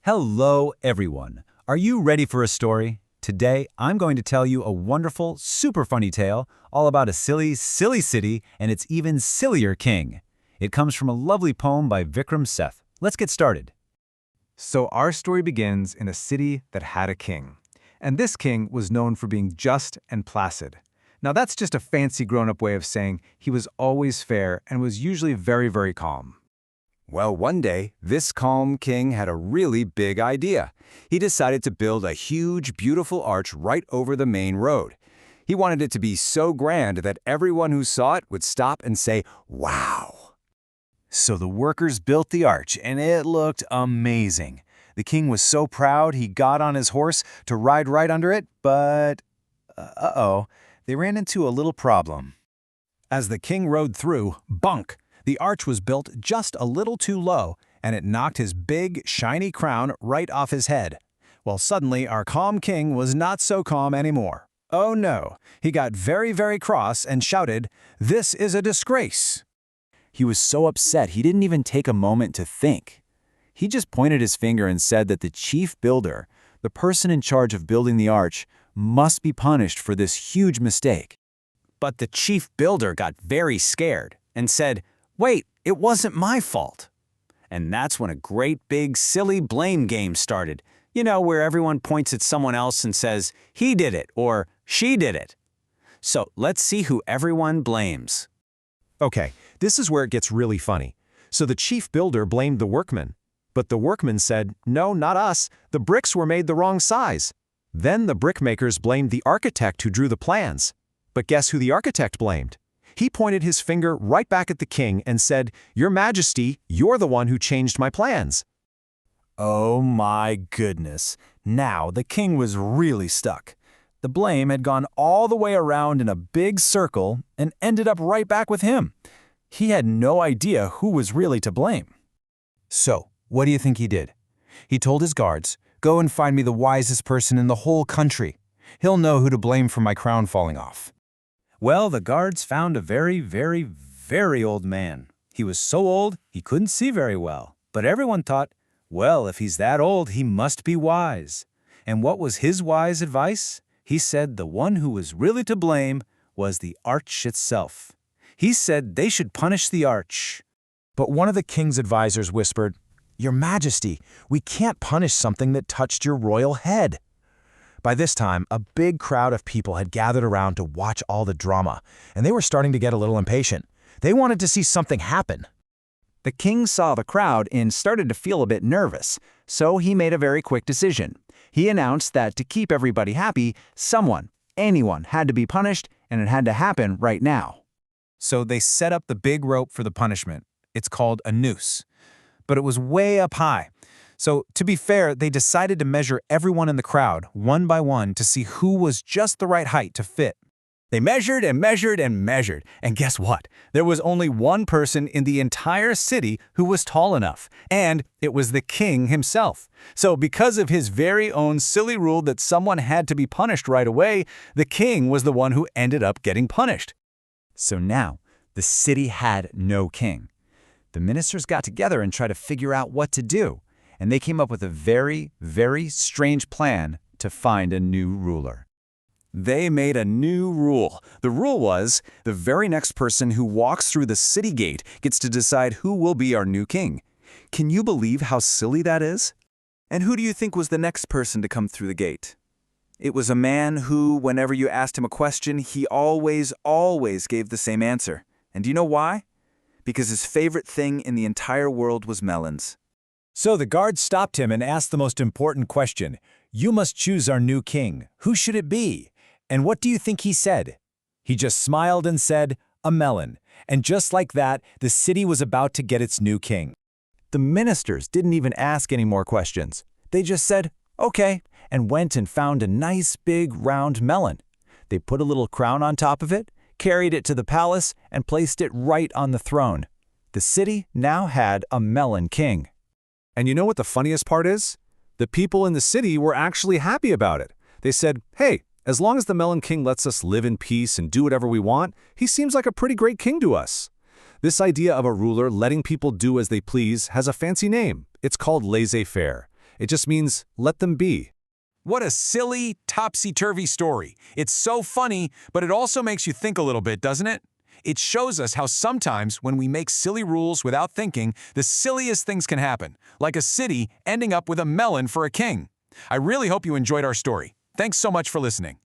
Hello, everyone. Are you ready for a story? Today, I'm going to tell you a wonderful, super funny tale all about a silly, silly city and its even sillier king. It comes from a lovely poem by Vikram Seth. Let's get started. So our story begins in a city that had a king. And this king was known for being just and placid. Now that's just a fancy grown-up way of saying he was always fair and was usually very, very calm. Well, one day, this calm king had a really big idea. He decided to build a huge, beautiful arch right over the main road. He wanted it to be so grand that everyone who saw it would stop and say, "Wow." So the workers built the arch, and it looked amazing. The king was so proud he got on his horse to ride right under it, but they ran into a little problem. As the king rode through, bunk! The arch was built just a little too low, and it knocked his big, shiny crown right off his head. Well, suddenly, our calm king was not so calm anymore. Oh no, he got very, very cross and shouted, "This is a disgrace!" He was so upset he didn't even take a moment to think. He just pointed his finger and said that the chief builder, the person in charge of building the arch, must be punished for this huge mistake. But the chief builder got very scared and said, "Wait, it wasn't my fault." And that's when a great big silly blame game started. You know, where everyone points at someone else and says, "He did it," or "She did it." So let's see who everyone blames. Okay, this is where it gets really funny. So the chief builder blamed the workmen. But the workmen said, "No, not us. The bricks were made the wrong size." Then the brickmakers blamed the architect who drew the plans. But guess who the architect blamed? He pointed his finger right back at the king and said, "Your Majesty, you're the one who changed my plans." Oh my goodness. Now the king was really stuck. The blame had gone all the way around in a big circle and ended up right back with him. He had no idea who was really to blame. So, what do you think he did? He told his guards, "Go and find me the wisest person in the whole country. He'll know who to blame for my crown falling off." Well, the guards found a very, very, very old man. He was so old he couldn't see very well. But everyone thought, well, if he's that old, he must be wise. And what was his wise advice? He said the one who was really to blame was the arch itself. He said they should punish the arch. But one of the king's advisors whispered, "Your Majesty, we can't punish something that touched your royal head." By this time, a big crowd of people had gathered around to watch all the drama, and they were starting to get a little impatient. They wanted to see something happen. The king saw the crowd and started to feel a bit nervous, so he made a very quick decision. He announced that to keep everybody happy, anyone had to be punished, and it had to happen right now. So they set up the big rope for the punishment. It's called a noose. But it was way up high. So, to be fair, they decided to measure everyone in the crowd, one by one, to see who was just the right height to fit. They measured and measured and measured, and guess what? There was only one person in the entire city who was tall enough, and it was the king himself. So, because of his very own silly rule that someone had to be punished right away, the king was the one who ended up getting punished. So now, the city had no king. The ministers got together and tried to figure out what to do. And they came up with a very, very strange plan to find a new ruler. They made a new rule. The rule was, the very next person who walks through the city gate gets to decide who will be our new king. Can you believe how silly that is? And who do you think was the next person to come through the gate? It was a man who, whenever you asked him a question, he always gave the same answer. And do you know why? Because his favorite thing in the entire world was melons. So the guards stopped him and asked the most important question. "You must choose our new king. Who should it be?" And what do you think he said? He just smiled and said, "A melon." And just like that, the city was about to get its new king. The ministers didn't even ask any more questions. They just said, "Okay," and went and found a nice big round melon. They put a little crown on top of it, carried it to the palace, and placed it right on the throne. The city now had a melon king. And you know what the funniest part is? The people in the city were actually happy about it. They said, "Hey, as long as the Melon King lets us live in peace and do whatever we want, he seems like a pretty great king to us." This idea of a ruler letting people do as they please has a fancy name. It's called laissez-faire. It just means let them be. What a silly, topsy-turvy story. It's so funny, but it also makes you think a little bit, doesn't it? It shows us how sometimes when we make silly rules without thinking, the silliest things can happen, like a city ending up with a melon for a king. I really hope you enjoyed our story. Thanks so much for listening.